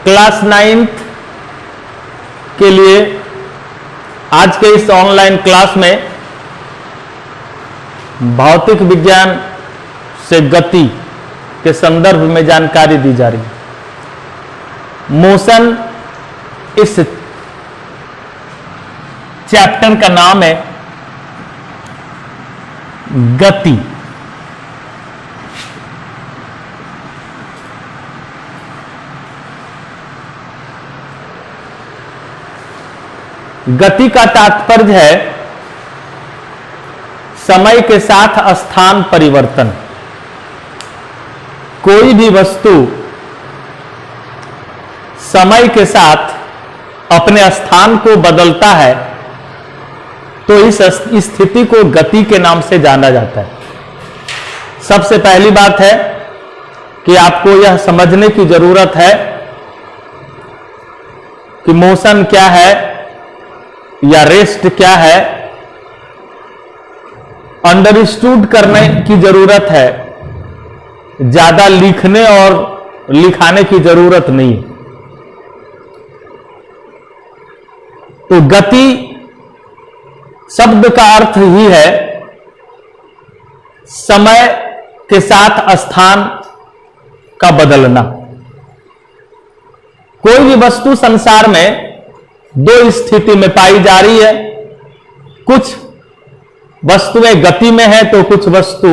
Class 9th के लिए आज के इस ऑनलाइन क्लास में भौतिक विज्ञान से गति के संदर्भ में जानकारी दी जा रही है। मोशन इस चैप्टर का नाम है गति। गति का तात्पर्य है समय के साथ स्थान परिवर्तन। कोई भी वस्तु समय के साथ अपने स्थान को बदलता है तो इस स्थिति को गति के नाम से जाना जाता है। सबसे पहली बात है कि आपको यह समझने की जरूरत है कि मोशन क्या है या रेस्ट क्या है। अंडरस्टूड करने की जरूरत है, ज्यादा लिखने और लिखाने की जरूरत नहीं। तो गति शब्द का अर्थ ही है समय के साथ स्थान का बदलना। कोई भी वस्तु संसार में दो स्थिति में पाई जा रही है। कुछ वस्तुएं गति में है तो कुछ वस्तु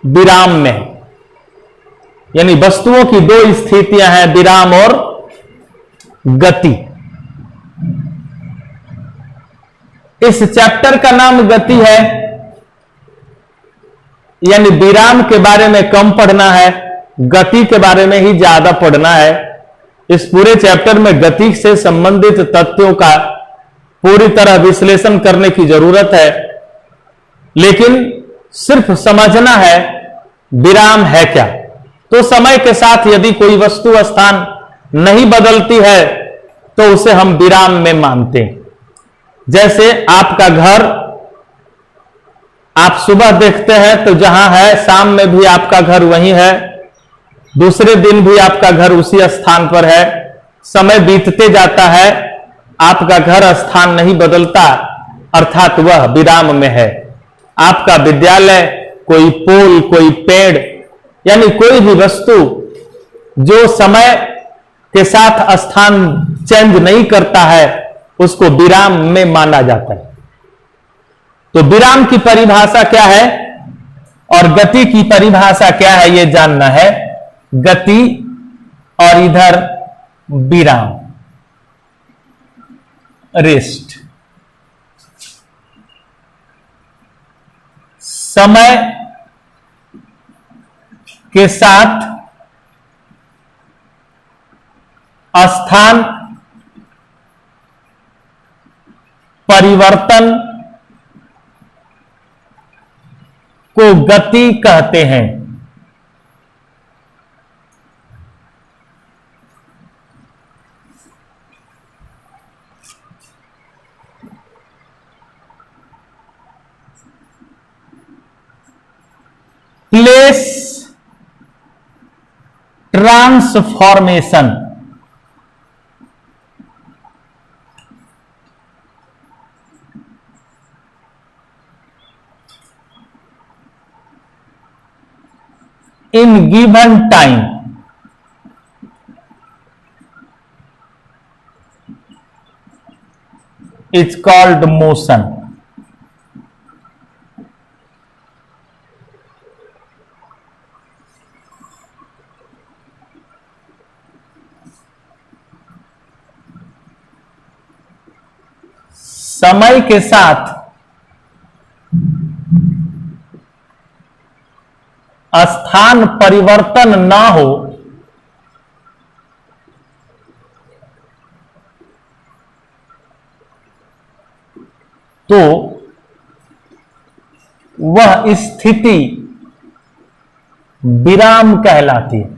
विराम में है। यानी वस्तुओं की दो स्थितियां हैं, विराम और गति। इस चैप्टर का नाम गति है, यानी विराम के बारे में कम पढ़ना है, गति के बारे में ही ज्यादा पढ़ना है। इस पूरे चैप्टर में गति से संबंधित तथ्यों का पूरी तरह विश्लेषण करने की जरूरत है, लेकिन सिर्फ समझना है विराम है क्या। तो समय के साथ यदि कोई वस्तु स्थान नहीं बदलती है तो उसे हम विराम में मानते हैं। जैसे आपका घर आप सुबह देखते हैं तो जहां है, शाम में भी आपका घर वहीं है, दूसरे दिन भी आपका घर उसी स्थान पर है। समय बीतते जाता है, आपका घर स्थान नहीं बदलता, अर्थात वह विराम में है। आपका विद्यालय, कोई पोल, कोई पेड़, यानी कोई भी वस्तु जो समय के साथ स्थान चेंज नहीं करता है उसको विराम में माना जाता है। तो विराम की परिभाषा क्या है और गति की परिभाषा क्या है, यह जानना है। गति और इधर विराम, रेस्ट। समय के साथ स्थान परिवर्तन को गति कहते हैं। Place transformation, in given time is called motion. समय के साथ स्थान परिवर्तन ना हो तो वह स्थिति विराम कहलाती है।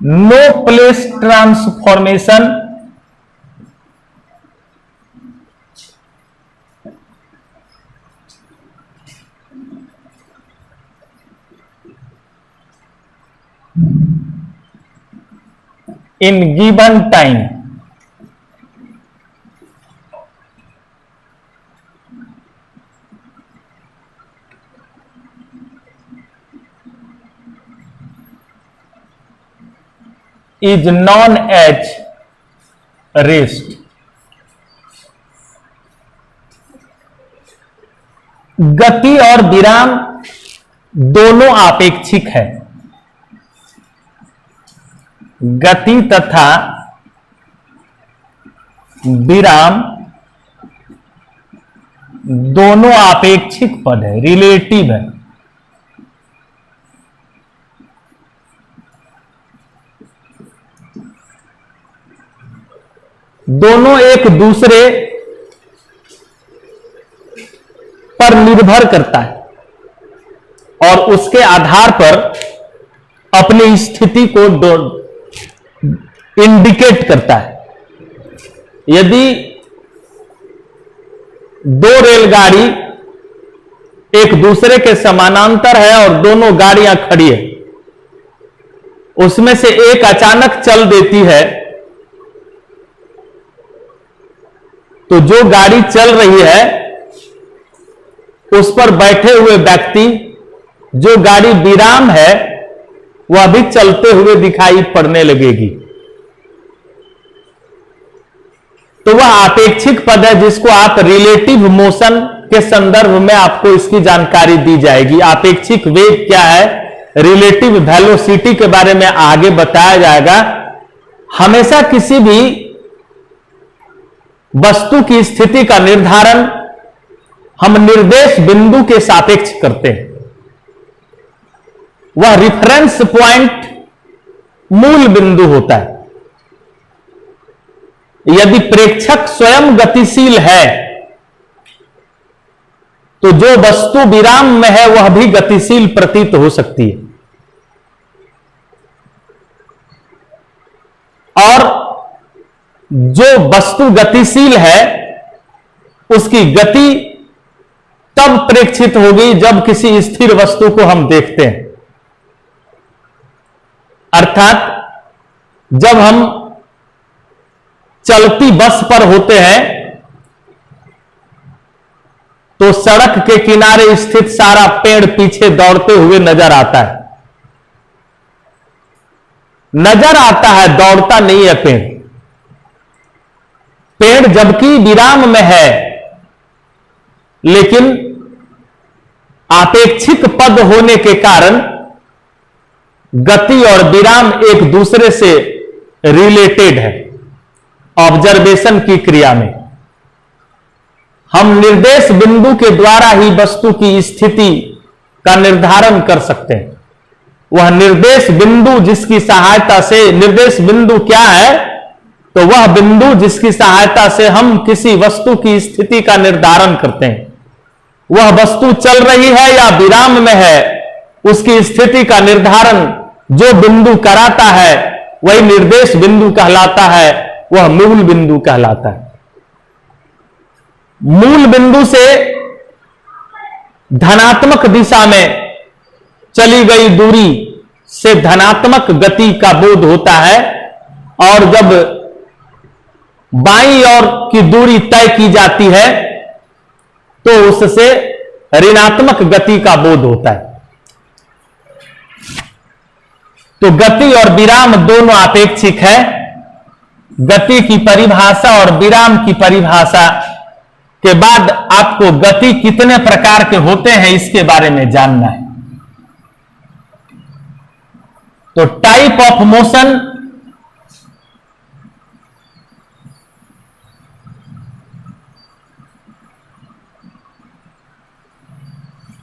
No place transformation in given time is known as rest. गति और विराम दोनों आपेक्षिक है। गति तथा विराम दोनों आपेक्षिक पद है, रिलेटिव है। दोनों एक दूसरे पर निर्भर करता है और उसके आधार पर अपनी स्थिति को इंडिकेट करता है। यदि दो रेलगाड़ी एक दूसरे के समानांतर है और दोनों गाड़ियां खड़ी है, उसमें से एक अचानक चल देती है तो जो गाड़ी चल रही है उस पर बैठे हुए व्यक्ति, जो गाड़ी विराम है वह भी चलते हुए दिखाई पड़ने लगेगी। तो वह आपेक्षिक पद है जिसको आप रिलेटिव मोशन के संदर्भ में आपको इसकी जानकारी दी जाएगी। आपेक्षिक वेग क्या है, रिलेटिव वेलोसिटी के बारे में आगे बताया जाएगा। हमेशा किसी भी वस्तु की स्थिति का निर्धारण हम निर्देश बिंदु के सापेक्ष करते हैं। वह रिफरेंस पॉइंट मूल बिंदु होता है। यदि प्रेक्षक स्वयं गतिशील है तो जो वस्तु विराम में है वह भी गतिशील प्रतीत हो सकती है। और जो वस्तु गतिशील है उसकी गति तब प्रेक्षित होगी जब किसी स्थिर वस्तु को हम देखते हैं। अर्थात जब हम चलती बस पर होते हैं तो सड़क के किनारे स्थित सारा पेड़ पीछे दौड़ते हुए नजर आता है। नजर आता है, दौड़ता नहीं है पेड़। पेड़ जबकि विराम में है लेकिन आपेक्षिक पद होने के कारण गति और विराम एक दूसरे से रिलेटेड है। ऑब्जर्वेशन की क्रिया में हम निर्देश बिंदु के द्वारा ही वस्तु की स्थिति का निर्धारण कर सकते हैं। वह निर्देश बिंदु जिसकी सहायता से, निर्देश बिंदु क्या है, तो वह बिंदु जिसकी सहायता से हम किसी वस्तु की स्थिति का निर्धारण करते हैं। वह वस्तु चल रही है या विराम में है, उसकी स्थिति का निर्धारण जो बिंदु कराता है वही निर्देश बिंदु कहलाता है, वह मूल बिंदु कहलाता है। मूल बिंदु से धनात्मक दिशा में चली गई दूरी से धनात्मक गति का बोध होता है और जब बाईं ओर की दूरी तय की जाती है तो उससे ऋणात्मक गति का बोध होता है। तो गति और विराम दोनों आपेक्षिक है। गति की परिभाषा और विराम की परिभाषा के बाद आपको गति कितने प्रकार के होते हैं इसके बारे में जानना है। तो टाइप ऑफ मोशन,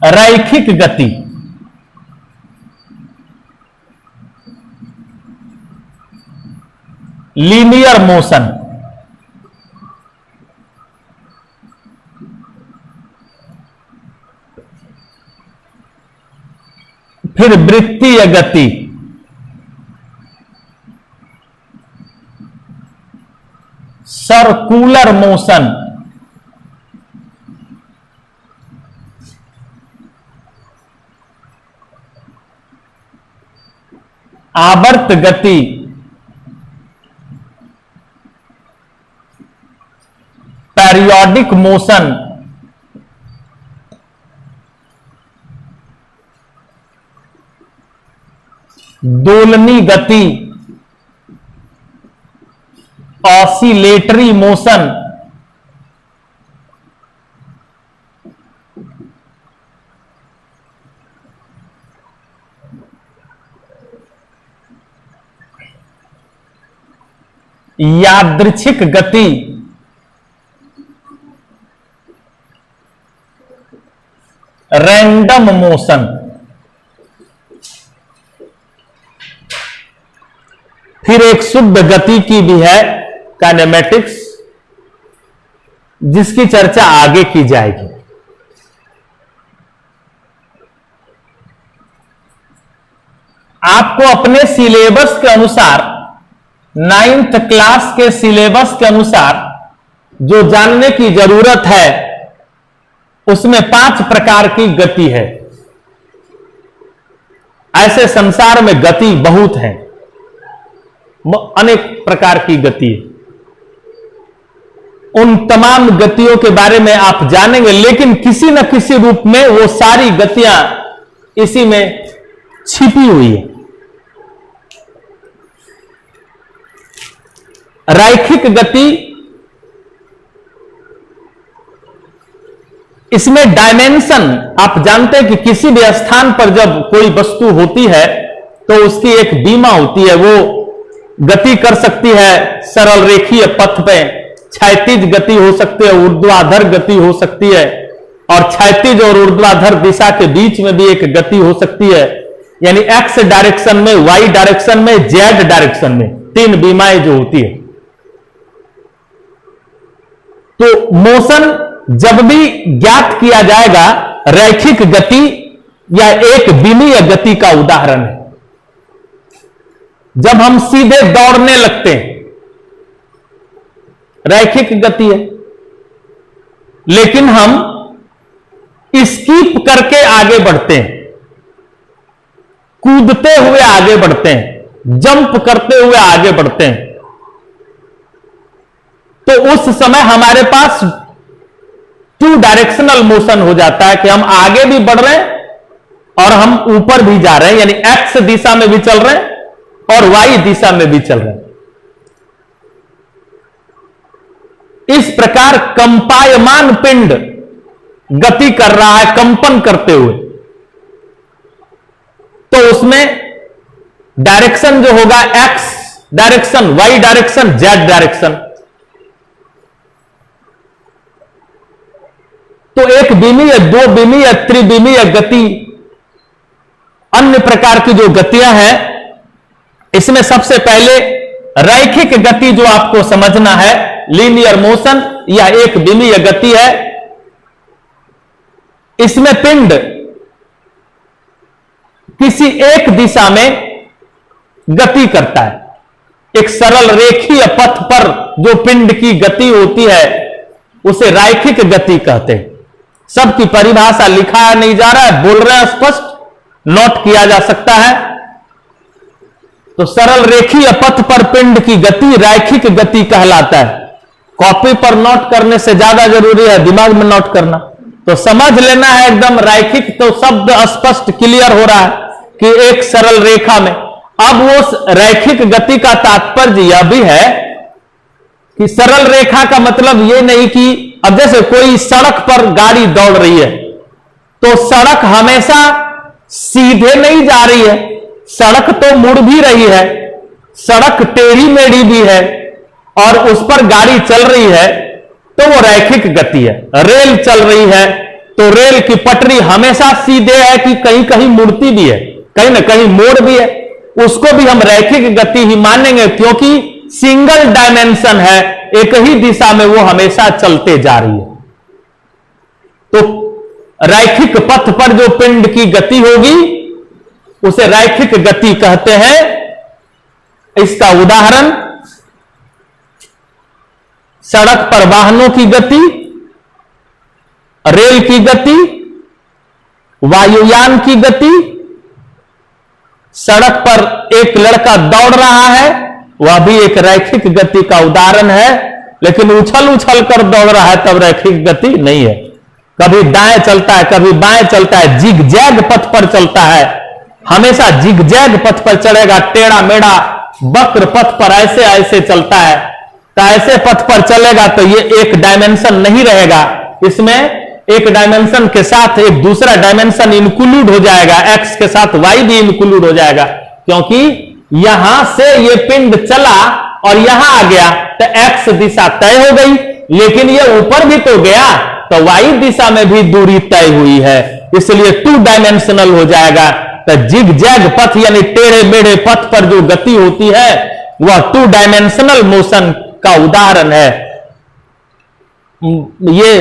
रैखिक गति, लीनियर मोशन, फिर वृत्तीय गति, सर्कुलर मोशन, आवर्त गति, पेरियोडिक मोशन, दोलनी गति, ऑसिलेटरी मोशन, यादृच्छिक गति, रैंडम मोशन। फिर एक शुद्ध गति की भी है काइनेमेटिक्स, जिसकी चर्चा आगे की जाएगी। आपको अपने सिलेबस के अनुसार, 9th क्लास के सिलेबस के अनुसार जो जानने की जरूरत है, उसमें 5 प्रकार की गति है। ऐसे संसार में गति बहुत है, अनेक प्रकार की गति। उन तमाम गतियों के बारे में आप जानेंगे, लेकिन किसी न किसी रूप में वो सारी गतियां इसी में छिपी हुई है। रैखिक गति, इसमें डायमेंशन, आप जानते हैं कि किसी भी स्थान पर जब कोई वस्तु होती है तो उसकी एक बीमा होती है, वो गति कर सकती है सरल रेखीय पथ पे, क्षैतिज गति हो सकती है, ऊर्ध्वाधर गति हो सकती है, और क्षैतिज और ऊर्ध्वाधर दिशा के बीच में भी एक गति हो सकती है, यानी एक्स डायरेक्शन में, वाई डायरेक्शन में, जेड डायरेक्शन में, 3 बीमाएं जो होती है। तो मोशन जब भी ज्ञात किया जाएगा, रैखिक गति या एक विमीय गति का उदाहरण है। जब हम सीधे दौड़ने लगते हैं, रैखिक गति है, लेकिन हम स्कीप करके आगे बढ़ते हैं, कूदते हुए आगे बढ़ते हैं, जंप करते हुए आगे बढ़ते हैं, तो उस समय हमारे पास 2 डायरेक्शनल मोशन हो जाता है कि हम आगे भी बढ़ रहे हैं और हम ऊपर भी जा रहे हैं, यानी एक्स दिशा में भी चल रहे हैं और वाई दिशा में भी चल रहे हैं। इस प्रकार कंपायमान पिंड गति कर रहा है, कंपन करते हुए, तो उसमें डायरेक्शन जो होगा X direction, Y direction, Z direction. तो एक विमीय, 2 विमीय, त्रिविमीय गति, अन्य प्रकार की जो गतियां हैं, इसमें सबसे पहले रैखिक गति जो आपको समझना है, लीनियर मोशन या एक विमीय गति है। इसमें पिंड किसी एक दिशा में गति करता है। एक सरल रेखीय पथ पर जो पिंड की गति होती है, उसे रैखिक गति कहते हैं। सबकी परिभाषा लिखा नहीं जा रहा है, बोल रहे हैं स्पष्ट, नोट किया जा सकता है। तो सरल रेखीय पथ पर पिंड की गति रैखिक गति कहलाता है। कॉपी पर नोट करने से ज्यादा जरूरी है दिमाग में नोट करना, तो समझ लेना है एकदम रैखिक, तो शब्द स्पष्ट क्लियर हो रहा है कि एक सरल रेखा में। अब वो रैखिक गति का तात्पर्य यह भी है कि सरल रेखा का मतलब यह नहीं कि अब जैसे कोई सड़क पर गाड़ी दौड़ रही है, तो सड़क हमेशा सीधे नहीं जा रही है, सड़क तो मुड़ भी रही है, सड़क टेढ़ी मेढ़ी भी है, और उस पर गाड़ी चल रही है, तो वो रैखिक गति है। रेल चल रही है तो रेल की पटरी हमेशा सीधे है कि कहीं कहीं मुड़ती भी है, कहीं ना कहीं मोड़ भी है, उसको भी हम रैखिक गति ही मानेंगे, क्योंकि सिंगल डायमेंशन है, एक ही दिशा में वो हमेशा चलते जा रही है। तो रैखिक पथ पर जो पिंड की गति होगी उसे रैखिक गति कहते हैं। इसका उदाहरण सड़क पर वाहनों की गति, रेल की गति, वायुयान की गति। सड़क पर एक लड़का दौड़ रहा है, वह भी एक रैखिक गति का उदाहरण है। लेकिन उछल उछल कर दौड़ रहा है तब रैखिक गति नहीं है। कभी दाएं चलता है, कभी बाएं चलता है, जिग जैग पथ पर चलता है, हमेशा जिग जैग पथ पर चलेगा, टेढ़ा मेढ़ा वक्र पथ पर ऐसे ऐसे चलता है। तो ऐसे पथ पर चलेगा तो ये एक डायमेंशन नहीं रहेगा, इसमें एक डायमेंशन के साथ एक दूसरा डायमेंशन इंक्लूड हो जाएगा, एक्स के साथ वाई भी इंक्लूड हो जाएगा, क्योंकि यहां से ये पिंड चला और यहां आ गया तो एक्स दिशा तय हो गई, लेकिन ये ऊपर भी तो गया तो वाई दिशा में भी दूरी तय हुई है, इसलिए टू डायमेंशनल हो जाएगा। तो जिग जैग पथ यानी टेढ़े मेढ़े पथ पर जो गति होती है वह टू डायमेंशनल मोशन का उदाहरण है। ये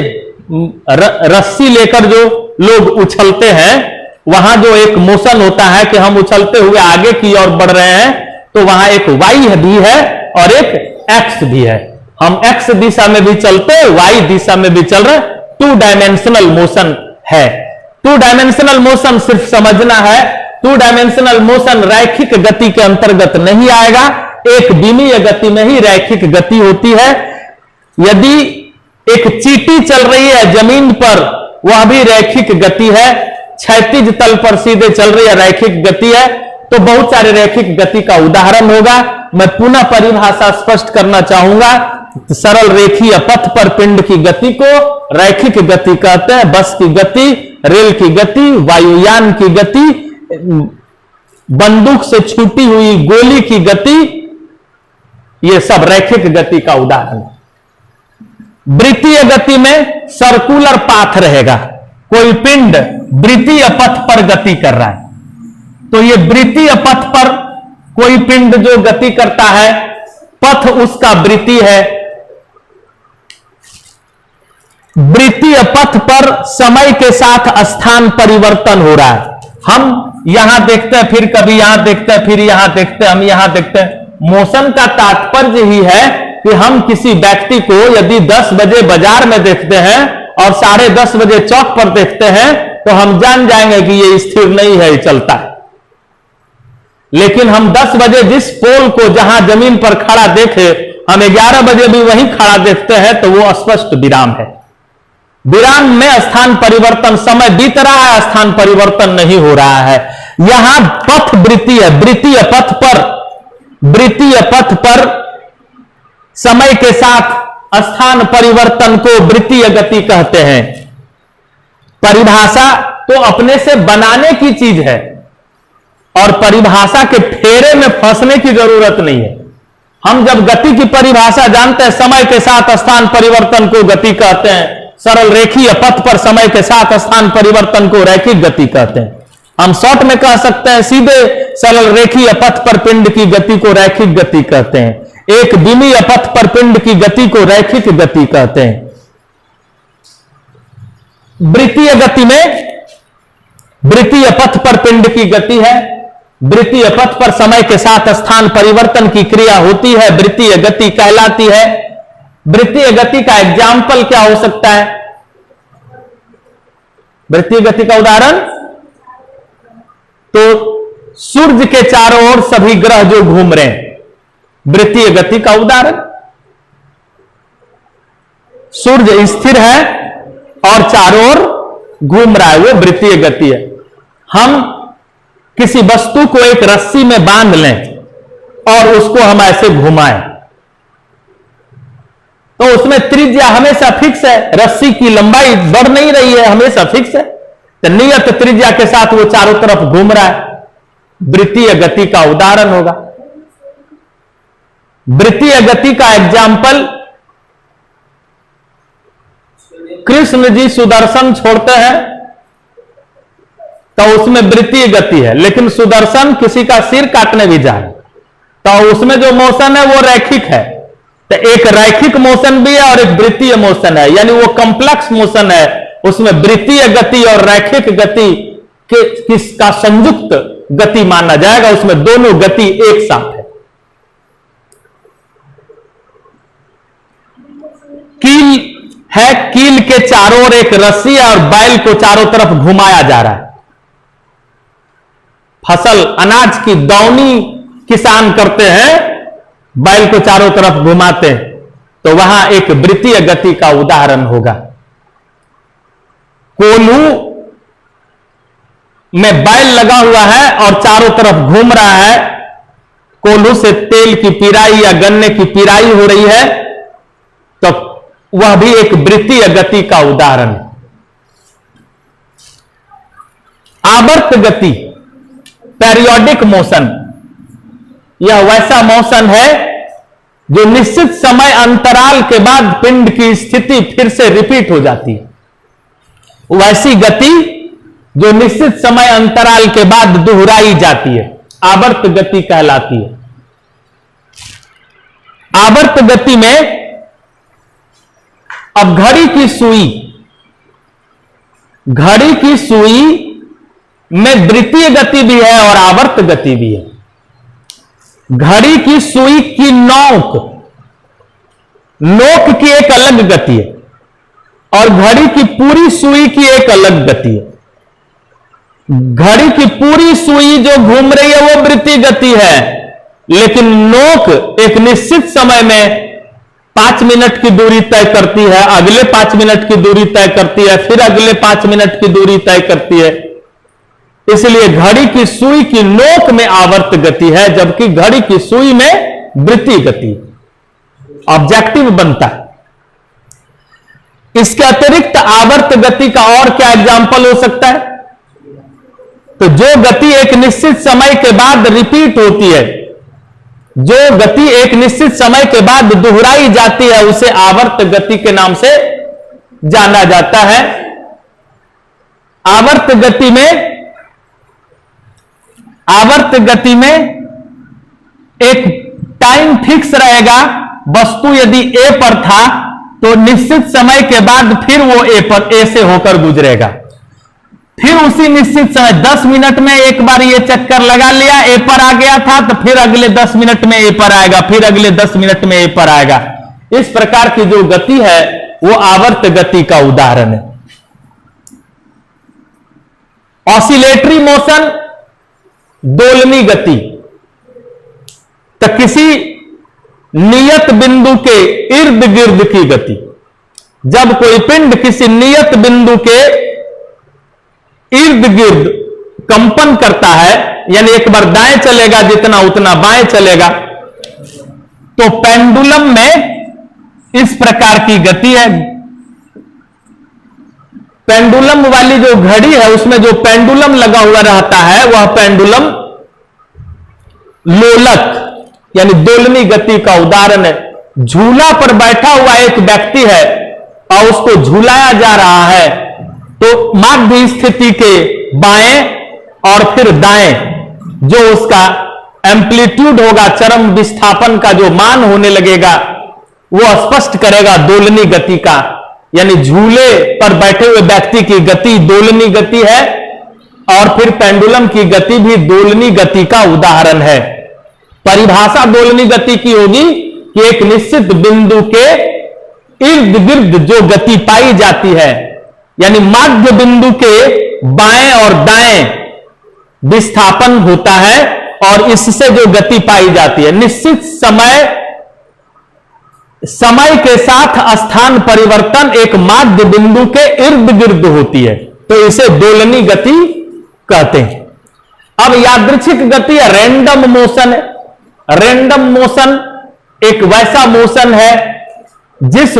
रस्सी लेकर जो लोग उछलते हैं, वहां जो एक मोशन होता है कि हम उछलते हुए आगे की ओर बढ़ रहे हैं, तो वहां एक वाई भी है और एक एक्स भी है। हम एक्स दिशा में भी चलते, वाई दिशा में भी चल रहे, टू डायमेंशनल मोशन है। टू डायमेंशनल मोशन सिर्फ समझना है, टू डायमेंशनल मोशन रैखिक गति के अंतर्गत नहीं आएगा, एक विमीय गति में ही रैखिक गति होती है। यदि एक चींटी चल रही है जमीन पर, वह भी रैखिक गति है, क्षैतिज तल पर सीधे चल रही है, रैखिक गति है। तो बहुत सारे रैखिक गति का उदाहरण होगा। मैं पुनः परिभाषा स्पष्ट करना चाहूंगा, सरल रेखीय पथ पर पिंड की गति को रैखिक गति कहते हैं। बस की गति, रेल की गति, वायुयान की गति, बंदूक से छूटी हुई गोली की गति, ये सब रैखिक गति का उदाहरण है। वृत्तीय गति में सर्कुलर पाथ रहेगा, कोई पिंड वृत्तीय पथ पर गति कर रहा है, तो ये वृत्तीय पथ पर कोई पिंड जो गति करता है, पथ उसका वृत्तीय है। वृत्तीय पथ पर समय के साथ स्थान परिवर्तन हो रहा है। हम यहां देखते हैं, फिर कभी यहां देखते हैं, फिर यहां देखते हैं, हम यहां देखते हैं। मोशन का तात्पर्य ही है कि हम किसी व्यक्ति को यदि 10 बजे बाजार में देखते हैं और 10:30 बजे चौक पर देखते हैं, तो हम जान जाएंगे कि ये स्थिर नहीं है, ये चलता है। लेकिन हम 10 बजे जिस पोल को जहां जमीन पर खड़ा देखे, हम 11 बजे भी वहीं खड़ा देखते हैं, तो वो स्पष्ट विराम है। विराम में स्थान परिवर्तन, समय बीत रहा है, स्थान परिवर्तन नहीं हो रहा है। यहां पथ वृत्तीय, वृत्तीय पथ पर समय के साथ स्थान परिवर्तन को वृत्तीय गति कहते हैं। परिभाषा तो अपने से बनाने की चीज है और परिभाषा के फेरे में फंसने की जरूरत नहीं है। हम जब गति की परिभाषा जानते हैं, समय के साथ स्थान परिवर्तन को गति कहते हैं, सरल रेखीय पथ पर समय के साथ स्थान परिवर्तन को रैखिक गति कहते हैं। हम शॉर्ट में कह सकते हैं सीधे, सरल रेखीय पथ पर पिंड की गति को रैखिक गति कहते हैं, एक विमीय पथ पर पिंड की गति को रैखिक गति कहते हैं। वृत्तीय गति में वृत्तीय पथ पर पिंड की गति है, वृत्तीय पथ पर समय के साथ स्थान परिवर्तन की क्रिया होती है, वृत्तीय गति कहलाती है। वृत्तीय गति का एग्जाम्पल क्या हो सकता है? वृत्तीय गति का उदाहरण तो सूर्य के चारों ओर सभी ग्रह जो घूम रहे हैं, वृत्तीय गति का उदाहरण। सूर्य स्थिर है और चारों ओर घूम रहा है, वो वृत्तीय गति है। हम किसी वस्तु को एक रस्सी में बांध लें और उसको हम ऐसे घुमाएं, तो उसमें त्रिज्या हमेशा फिक्स है, रस्सी की लंबाई बढ़ नहीं रही है, हमेशा फिक्स है, तो नियत त्रिज्या के साथ वो चारों तरफ घूम रहा है, वृत्तीय गति का उदाहरण होगा। वृत्तीय गति का एग्जाम्पल, कृष्ण जी सुदर्शन छोड़ते हैं तो उसमें वृत्तीय गति है, लेकिन सुदर्शन किसी का सिर काटने भी जाए तो उसमें जो मोशन है वो रैखिक है। तो एक रैखिक मोशन भी है और एक वृत्तीय मोशन है, यानी वो कॉम्प्लेक्स मोशन है, उसमें वृत्तीय गति और रैखिक गति किसका संयुक्त गति माना जाएगा, उसमें दोनों गति एक साथ है। कील है, कील के चारों ओर एक रस्सी है और बैल को चारों तरफ घुमाया जा रहा है। फसल अनाज की दौनी किसान करते हैं, बैल को चारों तरफ घुमाते हैं, तो वहां एक वृत्तीय गति का उदाहरण होगा। कोल्हू में बैल लगा हुआ है और चारों तरफ घूम रहा है, कोल्हू से तेल की पिराई या गन्ने की पिराई हो रही है, तो वह भी एक वृत्तीय गति का उदाहरण है। आवर्त गति, पेरियोडिक मोशन, यह वैसा मोशन है जो निश्चित समय अंतराल के बाद पिंड की स्थिति फिर से रिपीट हो जाती है। वैसी गति जो निश्चित समय अंतराल के बाद दोहराई जाती है, आवर्त गति कहलाती है। आवर्त गति में अब घड़ी की सुई में वृत्तीय गति भी है और आवर्त गति भी है। घड़ी की सुई की नोक की एक अलग गति है और घड़ी की पूरी सुई की एक अलग गति है। घड़ी की पूरी सुई जो घूम रही है वो वृत्तीय गति है, लेकिन नोक एक निश्चित समय में 5 मिनट की दूरी तय करती है, अगले 5 मिनट की दूरी तय करती है, फिर अगले 5 मिनट की दूरी तय करती है। इसलिए घड़ी की सुई की नोक में आवर्त गति है, जबकि घड़ी की सुई में वृत्तीय गति ऑब्जेक्टिव बनता है। इसके अतिरिक्त आवर्त गति का और क्या एग्जाम्पल हो सकता है? तो जो गति एक निश्चित समय के बाद रिपीट होती है, जो गति एक निश्चित समय के बाद दोहराई जाती है, उसे आवर्त गति के नाम से जाना जाता है। आवर्त गति में एक टाइम फिक्स रहेगा। वस्तु यदि ए पर था तो निश्चित समय के बाद फिर वो ए से होकर गुजरेगा, फिर उसी निश्चित समय 10 मिनट में एक बार ये चक्कर लगा लिया, ए पर आ गया था, तो फिर अगले 10 मिनट में ए पर आएगा, फिर अगले 10 मिनट में ए पर आएगा। इस प्रकार की जो गति है वो आवर्त गति का उदाहरण है। ऑसिलेटरी मोशन, दोलनी गति, तो किसी नियत बिंदु के इर्द गिर्द की गति। जब कोई पिंड किसी नियत बिंदु के इर्द गिर्द कंपन करता है, यानी एक बार दाएं चलेगा जितना उतना बाएं चलेगा, तो पेंडुलम में इस प्रकार की गति है। पेंडुलम वाली जो घड़ी है उसमें जो पेंडुलम लगा हुआ रहता है वह पेंडुलम लोलक यानी दोलनी गति का उदाहरण है। झूला पर बैठा हुआ एक व्यक्ति है और उसको झूलाया जा रहा है, तो माध्य स्थिति के बाएं और फिर दाएं जो उसका एम्पलीट्यूड होगा, चरम विस्थापन का जो मान होने लगेगा, वो स्पष्ट करेगा दोलनी गति का। यानी झूले पर बैठे हुए व्यक्ति की गति दोलनी गति है और फिर पेंडुलम की गति भी दोलनी गति का उदाहरण है। परिभाषा दोलनी गति की होगी कि एक निश्चित बिंदु के इर्द गिर्द जो गति पाई जाती है, यानी माध्य बिंदु के बाएं और दाएं विस्थापन होता है और इससे जो गति पाई जाती है, निश्चित समय के साथ स्थान परिवर्तन एक माध्य बिंदु के इर्द गिर्द होती है, तो इसे दोलनी गति कहते हैं। अब यादृच्छिक गति या रैंडम मोशन है। रैंडम मोशन एक वैसा मोशन है जिस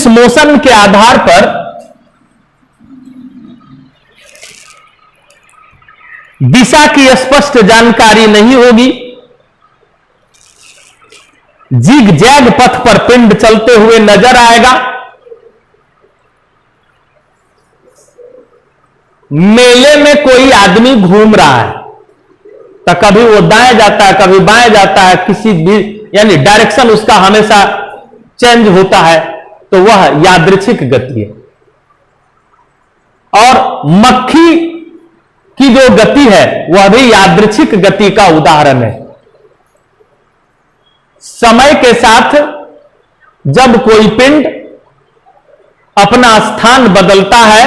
मोशन के आधार पर दिशा की स्पष्ट जानकारी नहीं होगी। जिग जैग पथ पर पिंड चलते हुए नजर आएगा। मेले में कोई आदमी घूम रहा है तो कभी वो दाएं जाता है, कभी बाएं जाता है, किसी भी यानी डायरेक्शन उसका हमेशा चेंज होता है, तो वह यादृच्छिक गति है। और मक्खी की जो गति है वह भी यादृच्छिक गति का उदाहरण है। समय के साथ जब कोई पिंड अपना स्थान बदलता है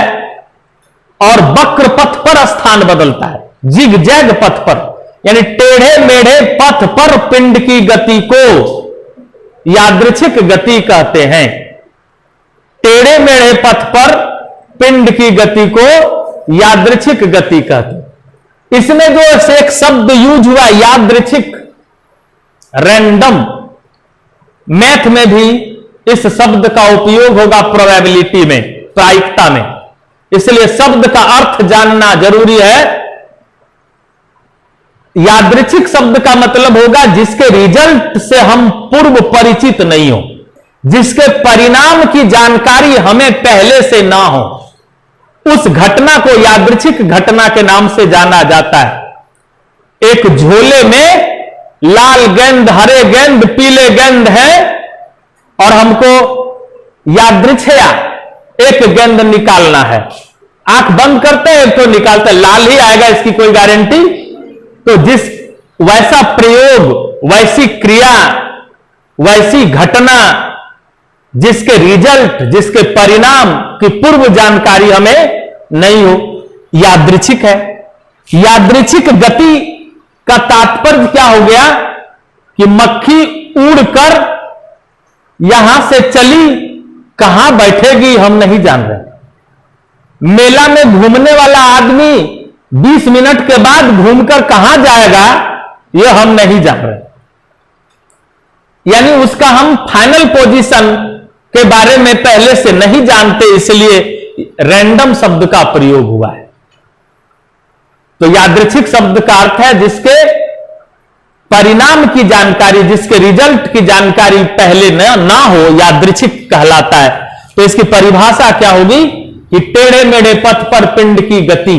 और वक्र पथ पर स्थान बदलता है, जिग जैग पथ पर, यानी टेढ़े मेढ़े पथ पर पिंड की गति को यादृच्छिक गति कहते हैं। टेढ़े मेढ़े पथ पर पिंड की गति को यादृच्छिक गति कहते हैं। इसमें जो एक शब्द यूज हुआ यादृच्छिक, रैंडम, मैथ में भी इस शब्द का उपयोग होगा प्रोबेबिलिटी में, प्रायिकता में, इसलिए शब्द का अर्थ जानना जरूरी है। यादृच्छिक शब्द का मतलब होगा जिसके रिजल्ट से हम पूर्व परिचित नहीं हो, जिसके परिणाम की जानकारी हमें पहले से ना हो, उस घटना को यादृच्छिक घटना के नाम से जाना जाता है। एक झोले में लाल गेंद, हरे गेंद, पीले गेंद है और हमको यादृच्छया एक गेंद निकालना है। आंख बंद करते हैं तो निकालते हैं, लाल ही आएगा इसकी कोई गारंटी। तो जिस वैसा प्रयोग, वैसी क्रिया, वैसी घटना जिसके रिजल्ट, जिसके परिणाम की पूर्व जानकारी हमें नहीं हो, यादृच्छिक है। यादृच्छिक गति का तात्पर्य क्या हो गया कि मक्खी उड़कर यहां से चली, कहां बैठेगी हम नहीं जान रहे। मेला में घूमने वाला आदमी 20 मिनट के बाद घूमकर कहां जाएगा यह हम नहीं जान रहे, यानी उसका हम फाइनल पोजीशन के बारे में पहले से नहीं जानते, इसलिए रैंडम शब्द का प्रयोग हुआ है। तो यादृच्छिक शब्द का अर्थ है जिसके परिणाम की जानकारी, जिसके रिजल्ट की जानकारी पहले ना हो, यादृच्छिक कहलाता है। तो इसकी परिभाषा क्या होगी कि टेढ़े मेढ़े पथ पर पिंड की गति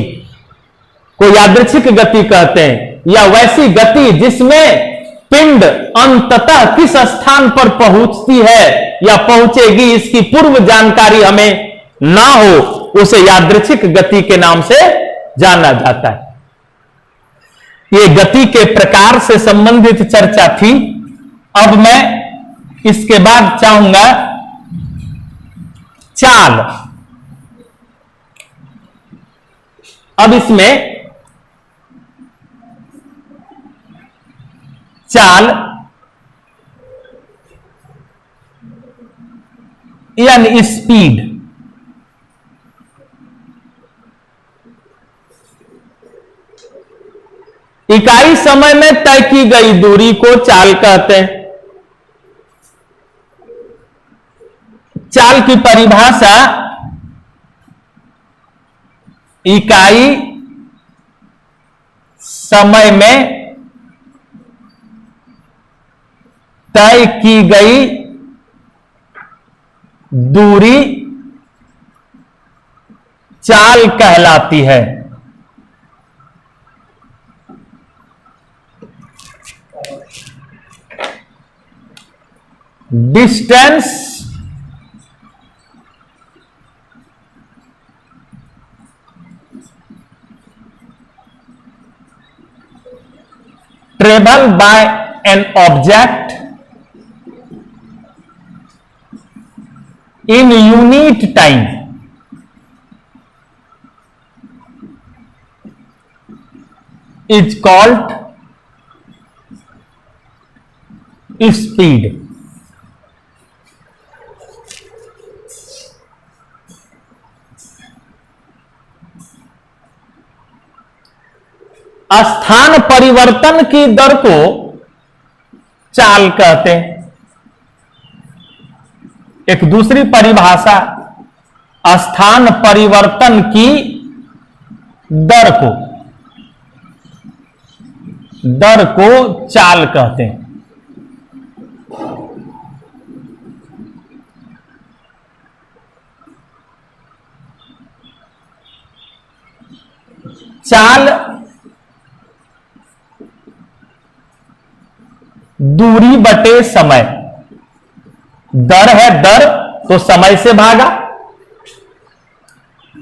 को यादृच्छिक गति कहते हैं, या वैसी गति जिसमें पिंड अंततः किस स्थान पर पहुंचती है या पहुंचेगी इसकी पूर्व जानकारी हमें ना हो, उसे यादृच्छिक गति के नाम से जाना जाता है। ये गति के प्रकार से संबंधित चर्चा थी। अब मैं इसके बाद चाहूंगा चाल। अब इसमें चाल यानी स्पीड, इकाई समय में तय की गई दूरी को चाल कहते हैं। चाल की परिभाषा इकाई समय में तय की गई दूरी चाल कहलाती है। Distance travel by an object in unit time is called speed. स्थान परिवर्तन की दर को चाल कहते हैं। एक दूसरी परिभाषा स्थान परिवर्तन की दर को चाल कहते हैं। चाल दूरी बटे समय, दर है दर तो समय से भागा,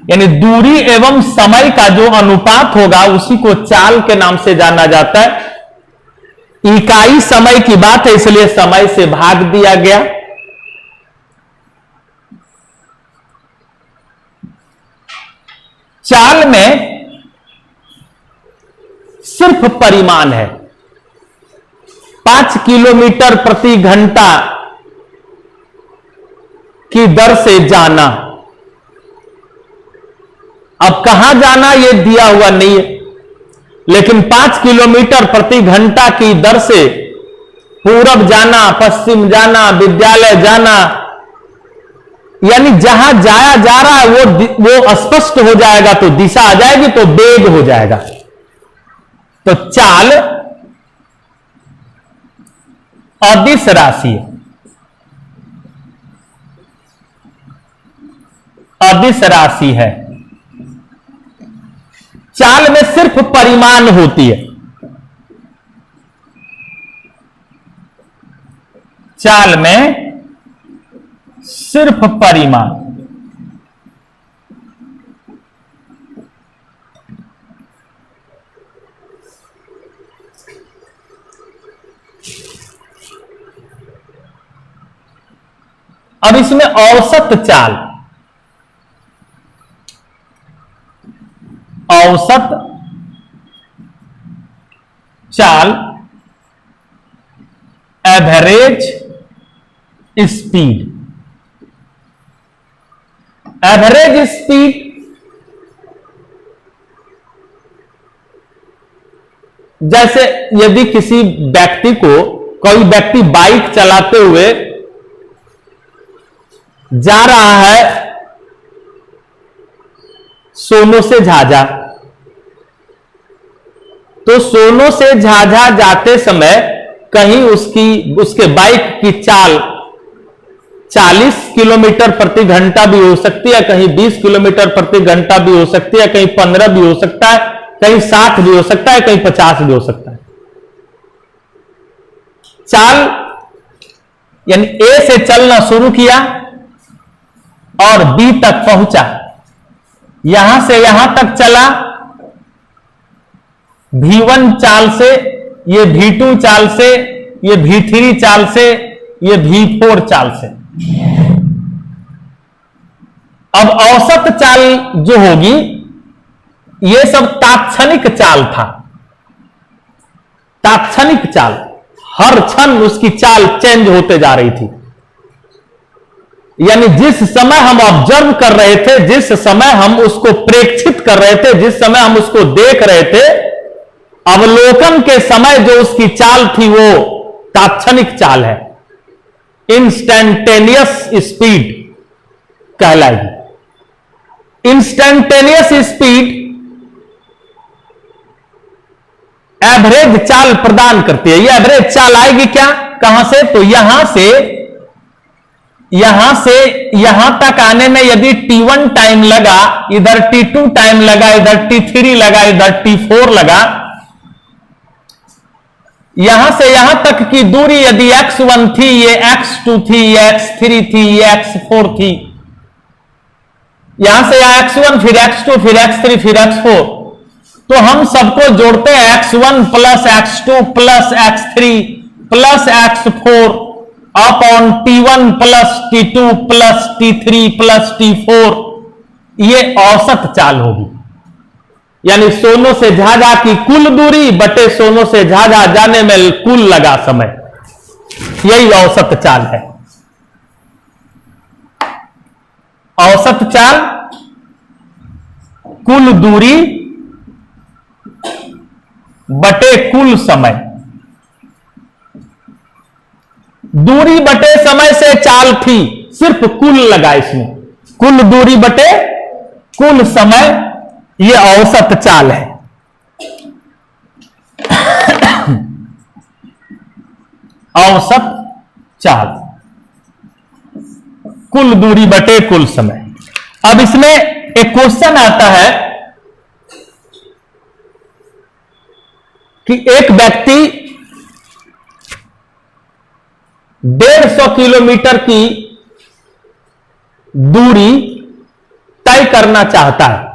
यानी दूरी एवं समय का जो अनुपात होगा उसी को चाल के नाम से जाना जाता है। इकाई समय की बात है इसलिए समय से भाग दिया गया। चाल में सिर्फ परिमाण है। 5 किलोमीटर प्रति घंटा की दर से जाना। अब कहां जाना यह दिया हुआ नहीं है, लेकिन 5 किलोमीटर प्रति घंटा की दर से पूरब जाना, पश्चिम जाना, विद्यालय जाना, यानी जहां जाया जा रहा है वो स्पष्ट हो जाएगा, तो दिशा आ जाएगी, तो वेग हो जाएगा। तो चाल अदिश राशि है, अदिश राशि है। चाल में सिर्फ परिमाण होती है, चाल में सिर्फ परिमाण। अब इसमें औसत चाल, औसत चाल, एवरेज स्पीड। एवरेज स्पीड जैसे यदि किसी व्यक्ति को, कोई व्यक्ति बाइक चलाते हुए जा रहा है सोनो से झाझा, तो सोनो से झाझा जाते समय कहीं उसके बाइक की चाल 40 किलोमीटर प्रति घंटा भी हो सकती है, कहीं 20 किलोमीटर प्रति घंटा भी हो सकती है, कहीं 15 भी हो सकता है, कहीं 60 भी हो सकता है, कहीं 50 भी हो सकता है। चाल यानी ए से चलना शुरू किया और बी तक पहुंचा, यहां से यहां तक चला, V1 चाल से, ये V2 चाल से, ये V3 चाल से, ये V4 चाल से। अब औसत चाल जो होगी, ये सब तात्क्षणिक चाल था, तात्क्षणिक चाल, हर क्षण उसकी चाल चेंज होते जा रही थी। यानी जिस समय हम ऑब्जर्व कर रहे थे, जिस समय हम उसको प्रेक्षित कर रहे थे, जिस समय हम उसको देख रहे थे, अवलोकन के समय जो उसकी चाल थी वो तात्क्षणिक चाल है, इंस्टैंटेनियस स्पीड कहलाएगी। इंस्टैंटेनियस स्पीड एवरेज चाल प्रदान करती है। ये एवरेज चाल आएगी क्या, कहां से, तो यहां से यहां तक आने में यदि T1 टाइम लगा, इधर T2 टाइम लगा, इधर T3 लगा, इधर T4 लगा, यहां से यहां तक की दूरी यदि x1 थी, ये x2 थी, ये x3 थी, ये x4 थी, यहां से यहां x1 फिर x2 फिर x3 फिर x4, तो हम सबको जोड़ते हैं x1 plus x2 plus x3 plus x4 upon T1 plus T2 plus T3 plus T4, ये औसत चाल होगी। यानी सोनो से झाझा की कुल दूरी बटे सोनो से झाझा जाने में कुल लगा समय, यही औसत चाल है। औसत चाल कुल दूरी बटे कुल समय, दूरी बटे समय से चाल थी, सिर्फ कुल लगा इसमें, कुल दूरी बटे कुल समय, यह औसत चाल है। औसत चाल, कुल दूरी बटे कुल समय। अब इसमें एक क्वेश्चन आता है कि एक व्यक्ति 150 किलोमीटर की दूरी तय करना चाहता है।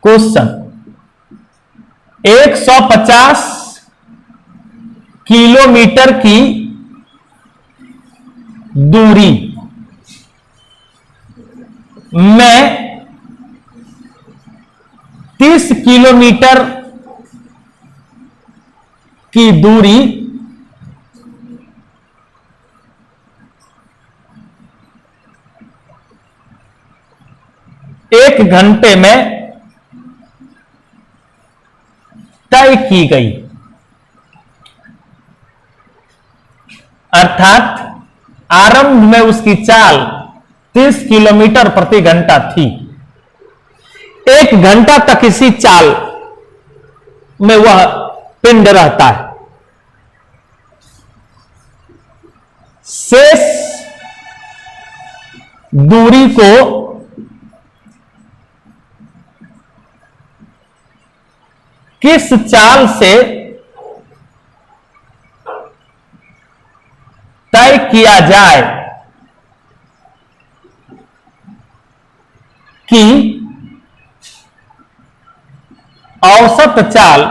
क्वेश्चन, 150 किलोमीटर की दूरी मैं 30 किलोमीटर की दूरी एक घंटे में तय की गई। अर्थात आरंभ में उसकी चाल 30 किलोमीटर प्रति घंटा थी। एक घंटा तक इसी चाल में वह पिंड रहता है। शेष दूरी को किस चाल से तय किया जाए कि औसत चाल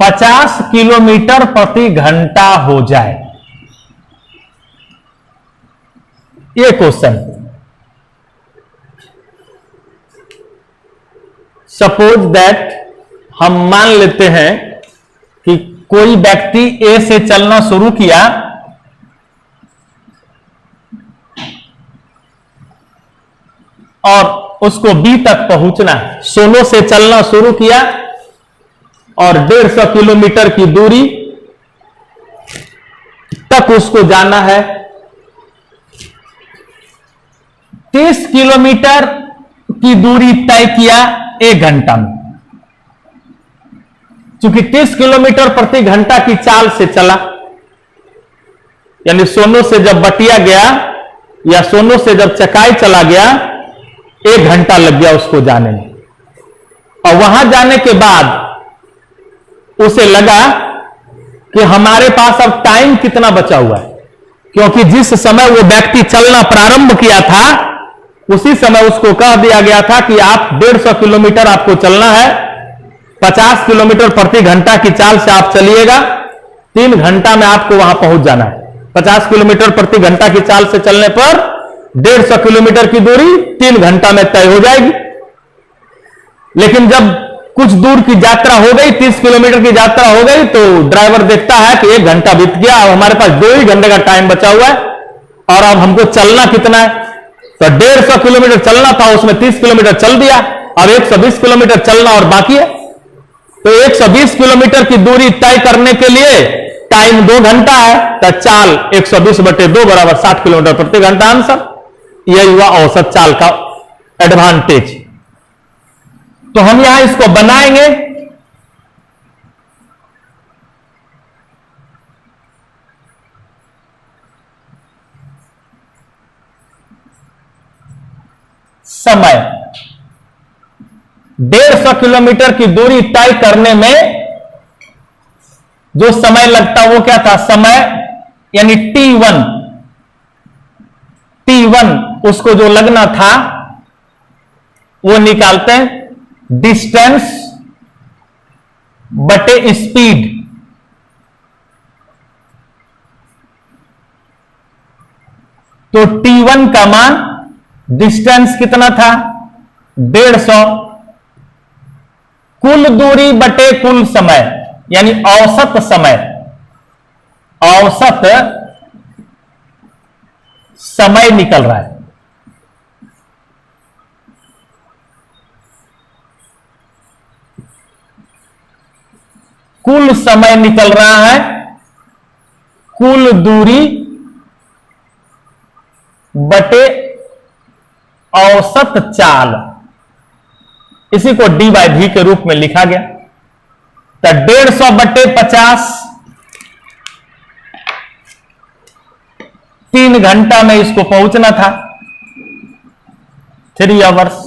50 किलोमीटर प्रति घंटा हो जाए। ये क्वेश्चन। सपोज दैट हम मान लेते हैं कि कोई व्यक्ति ए से चलना शुरू किया और उसको बी तक पहुंचना है। सोलो से चलना शुरू किया और 150 किलोमीटर की दूरी तक उसको जाना है। 30 किलोमीटर की दूरी तय किया 1 घंटा में। चूंकि 30 किलोमीटर प्रति घंटा की चाल से चला, यानी सोनो से जब बटिया गया या सोनो से जब चकाई चला गया, 1 घंटा लग गया उसको जाने में। और वहां जाने के बाद उसे लगा कि हमारे पास अब टाइम कितना बचा हुआ है, क्योंकि जिस समय वो व्यक्ति चलना प्रारंभ किया था उसी समय उसको कह दिया गया था कि आप 150 किलोमीटर आपको चलना है, 50 किलोमीटर प्रति घंटा की चाल से आप चलिएगा, 3 घंटा में आपको वहां पहुंच जाना है। 50 किलोमीटर प्रति घंटा की चाल से चलने पर 150 किलोमीटर की दूरी 3 घंटा में तय हो जाएगी। लेकिन जब कुछ दूर की यात्रा हो गई, 30 किलोमीटर की यात्रा हो गई, तो ड्राइवर देखता है कि 1 घंटा बीत गया, अब हमारे पास 2 ही घंटे का टाइम बचा हुआ है और अब हमको चलना कितना है। तो 150 किलोमीटर चलना था, उसमें 30 किलोमीटर चल दिया, अब 120 किलोमीटर चलना और बाकी है। तो 120 किलोमीटर की दूरी तय करने के लिए टाइम 2 घंटा है, तो चाल 120/2 बराबर 60 किलोमीटर प्रति घंटा। आंसर यही हुआ औसत चाल का एडवांटेज। तो हम यहां इसको बनाएंगे। समय 150 किलोमीटर की दूरी तय करने में जो समय लगता वो क्या था, समय यानी T1 उसको जो लगना था वो निकालते हैं, डिस्टेंस बटे स्पीड। तो T1 का मान, डिस्टेंस कितना था 150, कुल दूरी बटे कुल समय यानी औसत समय, औसत समय निकल रहा है। कुल समय निकल रहा है, कुल दूरी बटे औसत चाल, इसी को D/V के रूप में लिखा गया। तो 150/50, 3 घंटा में इसको पहुंचना था, 3 आवर्स।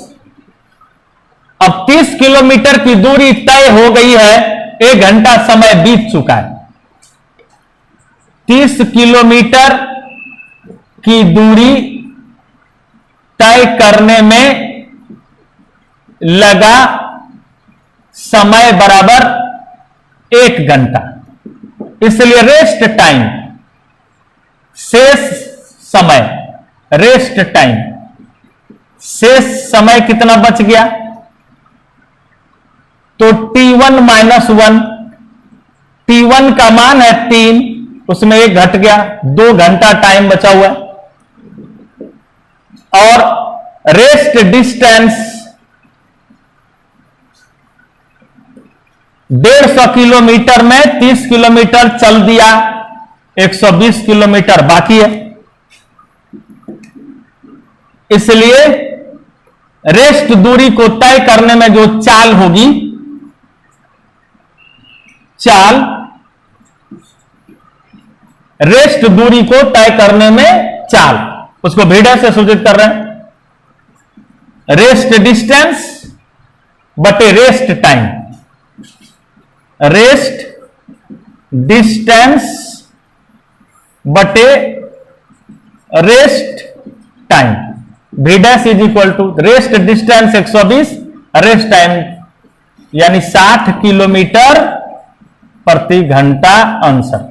अब 30 किलोमीटर की दूरी तय हो गई है, 1 घंटा समय बीत चुका है। 30 किलोमीटर की दूरी तय करने में लगा समय बराबर 1 घंटा, इसलिए रेस्ट टाइम, शेष समय, रेस्ट टाइम, शेष समय कितना बच गया? तो T1 माइनस 1, T1 का मान है 3, उसमें 1 घट गया, 2 घंटा टाइम बचा हुआ है। और रेस्ट डिस्टेंस 150 किलोमीटर में 30 किलोमीटर चल दिया, 120 किलोमीटर बाकी है। इसलिए रेस्ट दूरी को तय करने में जो चाल होगी, चाल रेस्ट दूरी को तय करने में चाल, उसको भीड़ा से सूचित कर रहे हैं। रेस्ट डिस्टेंस बटे रेस्ट टाइम, रेस्ट डिस्टेंस बटे rest time, v dash is equal to rest distance 120, rest time यानी 60 किलोमीटर प्रति घंटा आंसर।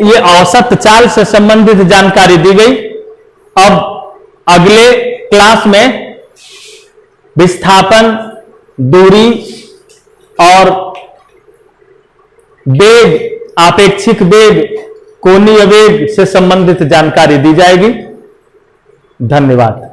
ये औसत चाल से संबंधित जानकारी दी गई। अब अगले क्लास में विस्थापन, दूरी और वेग, आपेक्षिक वेग, कोणीय वेग से संबंधित जानकारी दी जाएगी। धन्यवाद।